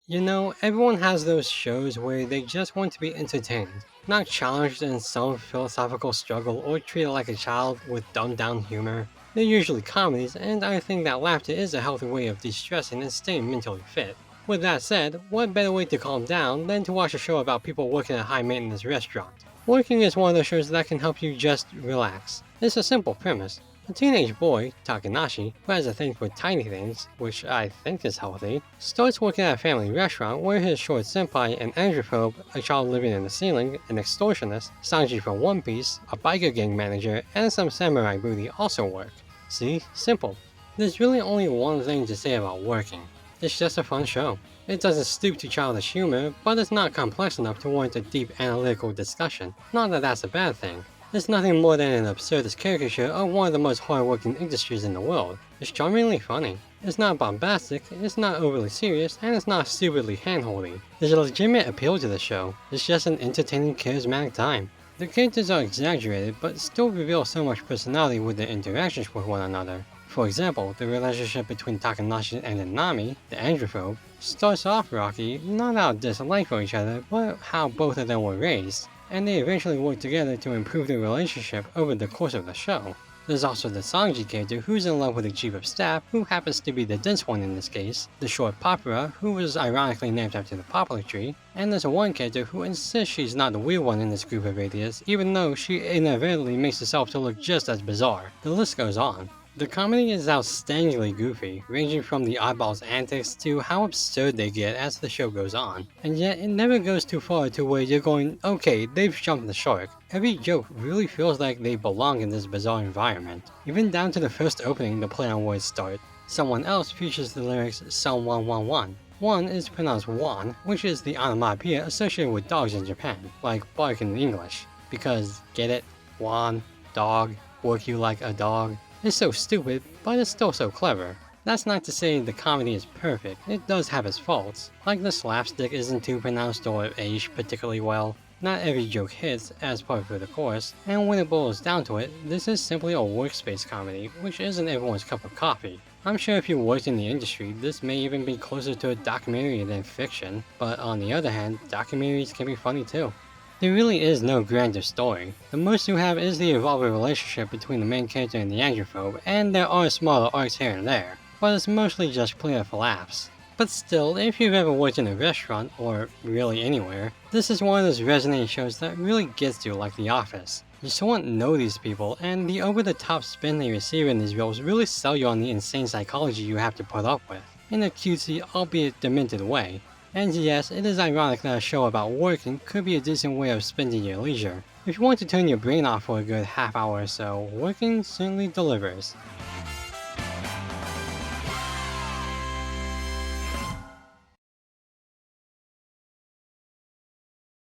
You know, everyone has those shows where they just want to be entertained, not challenged in some philosophical struggle or treated like a child with dumbed down humor. They're usually comedies, and I think that laughter is a healthy way of de-stressing and staying mentally fit. With that said, what better way to calm down than to watch a show about people working at a high maintenance restaurant? Working is one of those shows that can help you just relax. It's a simple premise. A teenage boy, Takanashi, who has a thing for tiny things, which I think is healthy, starts working at a family restaurant where his short senpai, an androphobe, a child living in the ceiling, an extortionist, Sanji from One Piece, a biker gang manager, and some samurai booty also work. See? Simple. There's really only one thing to say about working. It's just a fun show. It doesn't stoop to childish humor, but it's not complex enough to warrant a deep analytical discussion. Not that that's a bad thing. It's nothing more than an absurdist caricature of one of the most hard-working industries in the world. It's charmingly funny. It's not bombastic, it's not overly serious, and it's not stupidly handholdy. There's a legitimate appeal to the show. It's just an entertaining, charismatic time. The characters are exaggerated, but still reveal so much personality with their interactions with one another. For example, the relationship between Takanashi and Nanami, the androphobe, starts off rocky, not out of dislike for each other, but how both of them were raised, and they eventually work together to improve their relationship over the course of the show. There's also the Sanji character who's in love with the chief of staff, who happens to be the dense one in this case, the short Papura, who was ironically named after the poplar tree, and there's one character who insists she's not the weird one in this group of idiots, even though she inadvertently makes herself to look just as bizarre. The list goes on. The comedy is outstandingly goofy, ranging from the oddballs' antics to how absurd they get as the show goes on, and yet it never goes too far to where you're going, okay, they've jumped the shark. Every joke really feels like they belong in this bizarre environment, even down to the first opening the play on words start. Someone else features the lyrics "Someone Wan Wan." One is pronounced wan, which is the onomatopoeia associated with dogs in Japan, like bark in English, because, get it? Wan, dog, work you like a dog. It's so stupid, but it's still so clever. That's not to say the comedy is perfect, it does have its faults, like the slapstick isn't too pronounced or aged particularly well. Not every joke hits, as par for the course, and when it boils down to it, this is simply a workspace comedy, which isn't everyone's cup of coffee. I'm sure if you worked in the industry, this may even be closer to a documentary than fiction, but on the other hand, documentaries can be funny too. There really is no grander story. The most you have is the evolving relationship between the main character and the androphobe, and there are smaller arcs here and there, but it's mostly just played for laughs. But still, if you've ever worked in a restaurant, or really anywhere, this is one of those resonating shows that really gets you like The Office. You somewhat know these people, and the over-the-top spin they receive in these roles really sell you on the insane psychology you have to put up with, in a cutesy, albeit demented way. And yes, it is ironic that a show about working could be a decent way of spending your leisure. If you want to turn your brain off for a good half hour or so, working certainly delivers.